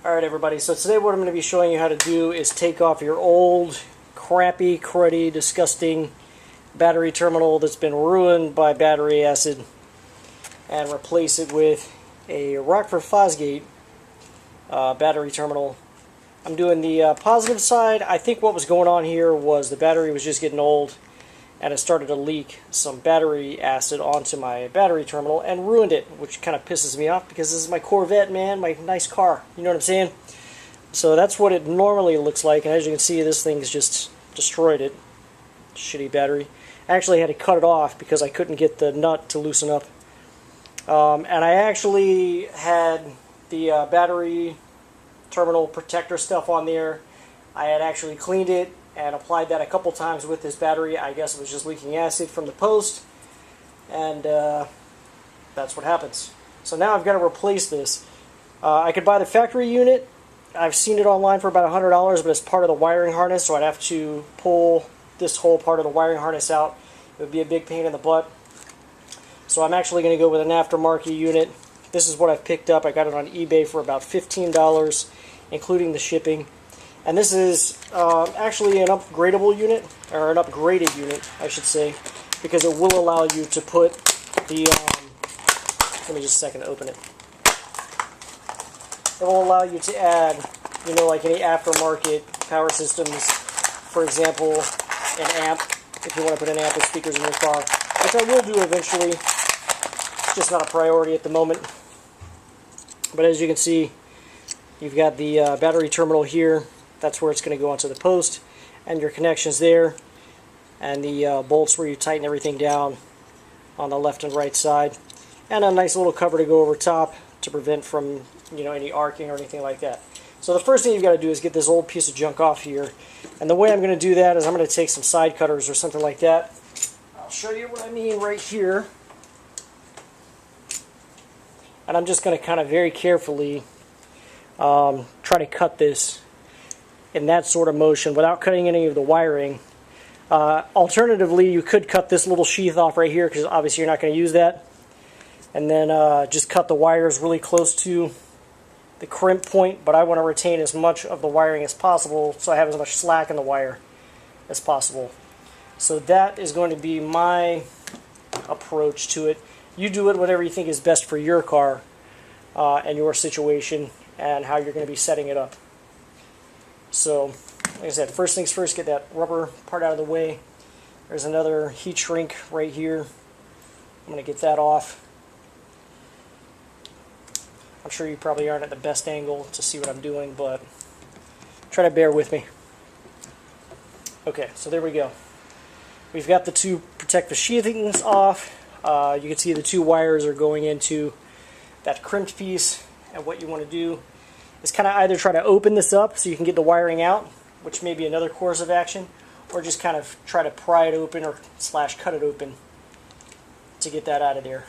Alright everybody, so today what I'm going to be showing you how to do is take off your old, crappy, cruddy, disgusting battery terminal that's been ruined by battery acid and replace it with a Rockford Fosgate battery terminal. I'm doing the positive side. I think what was going on here was the battery was just getting old and it started to leak some battery acid onto my battery terminal and ruined it, which kind of pisses me off because this is my Corvette, man, my nice car. You know what I'm saying? So that's what it normally looks like, and as you can see, this thing's just destroyed it. Shitty battery. I actually had to cut it off because I couldn't get the nut to loosen up. And I actually had the battery terminal protector stuff on there. I had actually cleaned it and applied that a couple times with this battery. I guess it was just leaking acid from the post, and that's what happens. So now I've got to replace this. I could buy the factory unit. I've seen it online for about $100, but it's part of the wiring harness, so I'd have to pull this whole part of the wiring harness out. It would be a big pain in the butt. So I'm actually going to go with an aftermarket unit. This is what I've picked up. I got it on eBay for about $15, including the shipping. And this is actually an upgradable unit, or an upgraded unit, I should say, because it will allow you to put the, let me just a second to open it. It will allow you to add, you know, like any aftermarket power systems, for example, an amp, if you want to put an amp with speakers in your car, which I will do eventually. It's just not a priority at the moment. But as you can see, you've got the battery terminal here. That's where it's going to go onto the post, and your connections there, and the bolts where you tighten everything down on the left and right side, and a nice little cover to go over top to prevent from, you know, any arcing or anything like that. So the first thing you've got to do is get this old piece of junk off here, and the way I'm going to do that is I'm going to take some side cutters or something like that. I'll show you what I mean right here, and I'm just going to kind of very carefully try to cut this in that sort of motion without cutting any of the wiring. Alternatively, you could cut this little sheath off right here because obviously you're not going to use that, and then just cut the wires really close to the crimp point, but I want to retain as much of the wiring as possible so I have as much slack in the wire as possible. So that is going to be my approach to it. You do it whatever you think is best for your car and your situation and how you're going to be setting it up. So, like I said, first things first, get that rubber part out of the way. There's another heat shrink right here. I'm going to get that off. I'm sure you probably aren't at the best angle to see what I'm doing, but try to bear with me. Okay, so there we go. We've got the two protective sheathings off. You can see the two wires are going into that crimped piece, and what you want to do is kind of either try to open this up so you can get the wiring out, which may be another course of action, or just kind of try to pry it open or slash cut it open to get that out of there.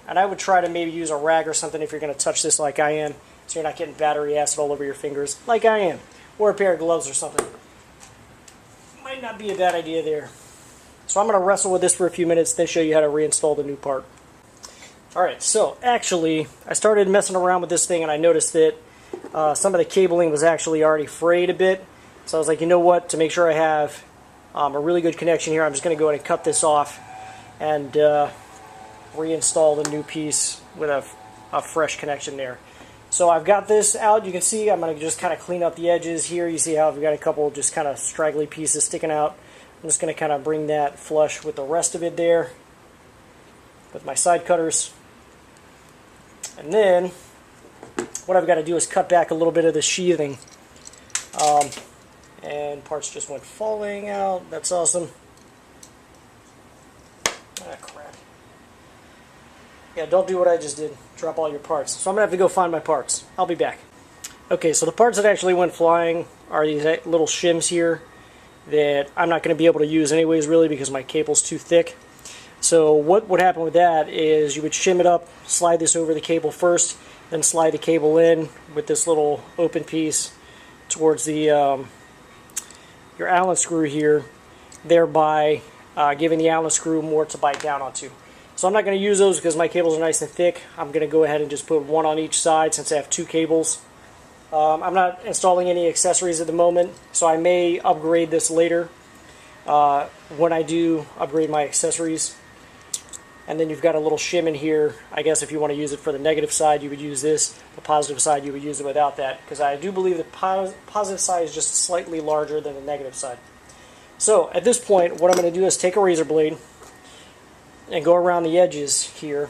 And I would try to maybe use a rag or something if you're going to touch this like I am, so you're not getting battery acid all over your fingers like I am, or a pair of gloves or something. Might not be a bad idea there. So I'm going to wrestle with this for a few minutes, then show you how to reinstall the new part. Alright, so actually I started messing around with this thing and I noticed that some of the cabling was actually already frayed a bit. So I was like, you know what, to make sure I have a really good connection here, I'm just going to go ahead and cut this off and reinstall the new piece with a fresh connection there. So I've got this out. You can see I'm going to just kind of clean up the edges here. You see how I've got a couple just kind of straggly pieces sticking out. I'm just going to kind of bring that flush with the rest of it there with my side cutters. And then what I've got to do is cut back a little bit of the sheathing. And parts just went falling out. That's awesome. Ah, crap. Yeah, don't do what I just did. Drop all your parts. So I'm going to have to go find my parts. I'll be back. Okay, so the parts that actually went flying are these little shims here that I'm not going to be able to use anyways, really, because my cable's too thick. So what would happen with that is you would shim it up, slide this over the cable first, then slide the cable in with this little open piece towards the your Allen screw here, thereby giving the Allen screw more to bite down onto. So I'm not going to use those because my cables are nice and thick. I'm going to go ahead and just put one on each side since I have two cables I'm not installing any accessories at the moment, so I may upgrade this later when I do upgrade my accessories. And then you've got a little shim in here. I guess if you want to use it for the negative side, you would use this. The positive side, you would use it without that, because I do believe the positive side is just slightly larger than the negative side. So at this point, what I'm going to do is take a razor blade and go around the edges here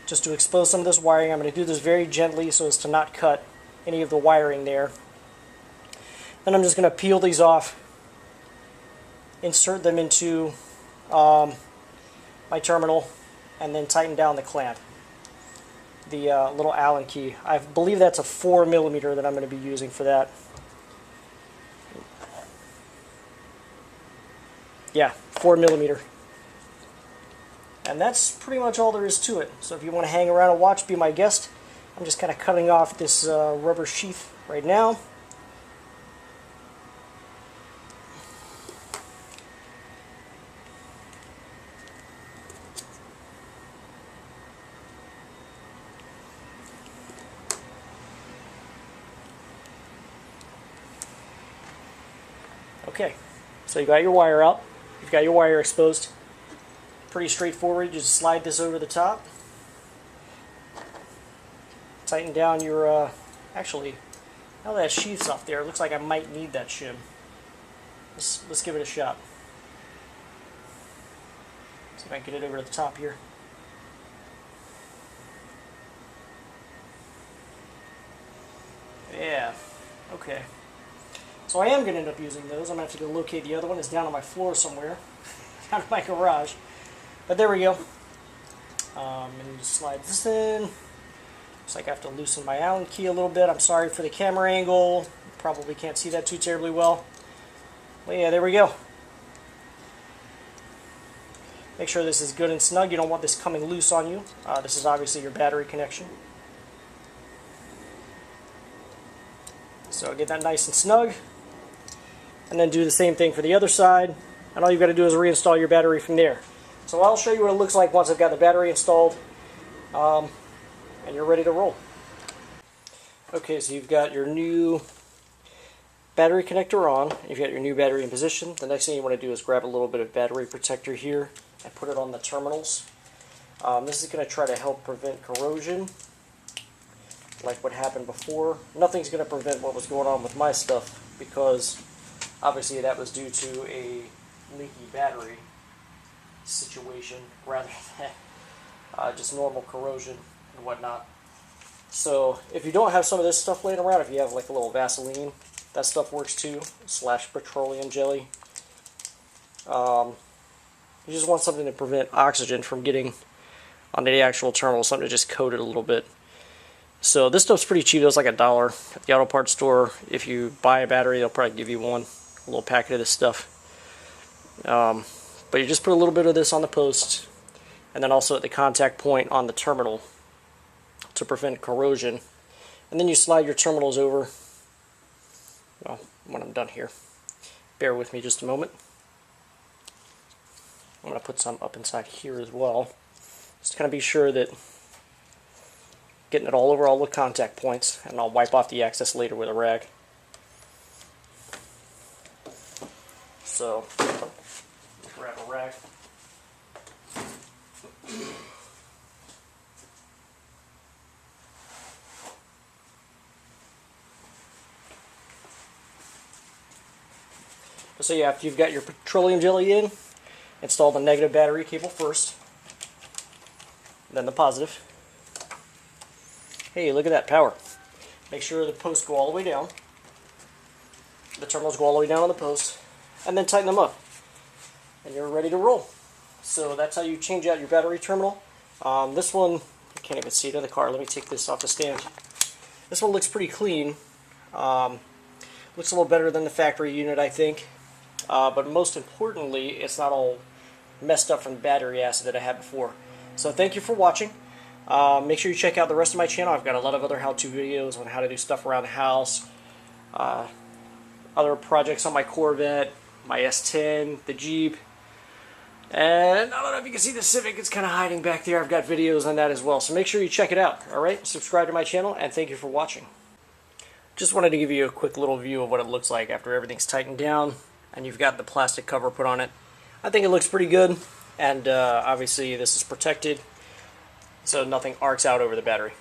just to expose some of this wiring. I'm going to do this very gently so as to not cut any of the wiring there. Then I'm just going to peel these off, insert them into my terminal, and then tighten down the clamp. The little Allen key. I believe that's a 4mm that I'm going to be using for that. Yeah, 4mm. And that's pretty much all there is to it. So if you want to hang around and watch, be my guest. I'm just kind of cutting off this rubber sheath right now. Okay, so you got your wire out. You've got your wire exposed. Pretty straightforward. You just slide this over the top. Tighten down your, actually, now that sheath's off there, it looks like I might need that shim. Let's give it a shot. See if I can get it over to the top here. Yeah, okay. So I am going to end up using those. I'm going to have to go locate the other one. It's down on my floor somewhere, out of my garage. But there we go. And just slide this in. Looks like I have to loosen my Allen key a little bit. I'm sorry for the camera angle. You probably can't see that too terribly well. But yeah, there we go. Make sure this is good and snug. You don't want this coming loose on you. This is obviously your battery connection. So get that nice and snug. And then do the same thing for the other side. And all you've got to do is reinstall your battery from there. So I'll show you what it looks like once I've got the battery installed. And you're ready to roll. Okay, so you've got your new battery connector on. You've got your new battery in position. The next thing you want to do is grab a little bit of battery protector here and put it on the terminals. This is going to try to help prevent corrosion, like what happened before. Nothing's going to prevent what was going on with my stuff, because obviously that was due to a leaky battery situation rather than just normal corrosion and whatnot. So if you don't have some of this stuff laying around, if you have like a little Vaseline, that stuff works too, / petroleum jelly. You just want something to prevent oxygen from getting onto the actual terminal, something to just coat it a little bit. So this stuff's pretty cheap. It was like $1 at the auto parts store. If you buy a battery, they'll probably give you a little packet of this stuff. But you just put a little bit of this on the post, and then also at the contact point on the terminal to prevent corrosion. And then you slide your terminals over. Well, when I'm done here, bear with me just a moment. I'm going to put some up inside here as well, just to kind of be sure that getting it all over all the contact points, and I'll wipe off the excess later with a rag. So, grab a rag. So yeah, after you've got your petroleum jelly in, install the negative battery cable first, then the positive. Hey, look at that power. Make sure the posts go all the way down. The terminals go all the way down on the post, and then tighten them up. And you're ready to roll. So that's how you change out your battery terminal. This one, I can't even see it in the car. Let me take this off the stand. This one looks pretty clean. Looks a little better than the factory unit, I think. But most importantly, it's not all messed up from the battery acid that I had before. So thank you for watching. Make sure you check out the rest of my channel. I've got a lot of other how-to videos on how to do stuff around the house. Other projects on my Corvette, my S10, the Jeep. And I don't know if you can see the Civic, it's kind of hiding back there. I've got videos on that as well. So make sure you check it out. Alright, subscribe to my channel, and thank you for watching. Just wanted to give you a quick little view of what it looks like after everything's tightened down and you've got the plastic cover put on it. I think it looks pretty good, and obviously this is protected so nothing arcs out over the battery.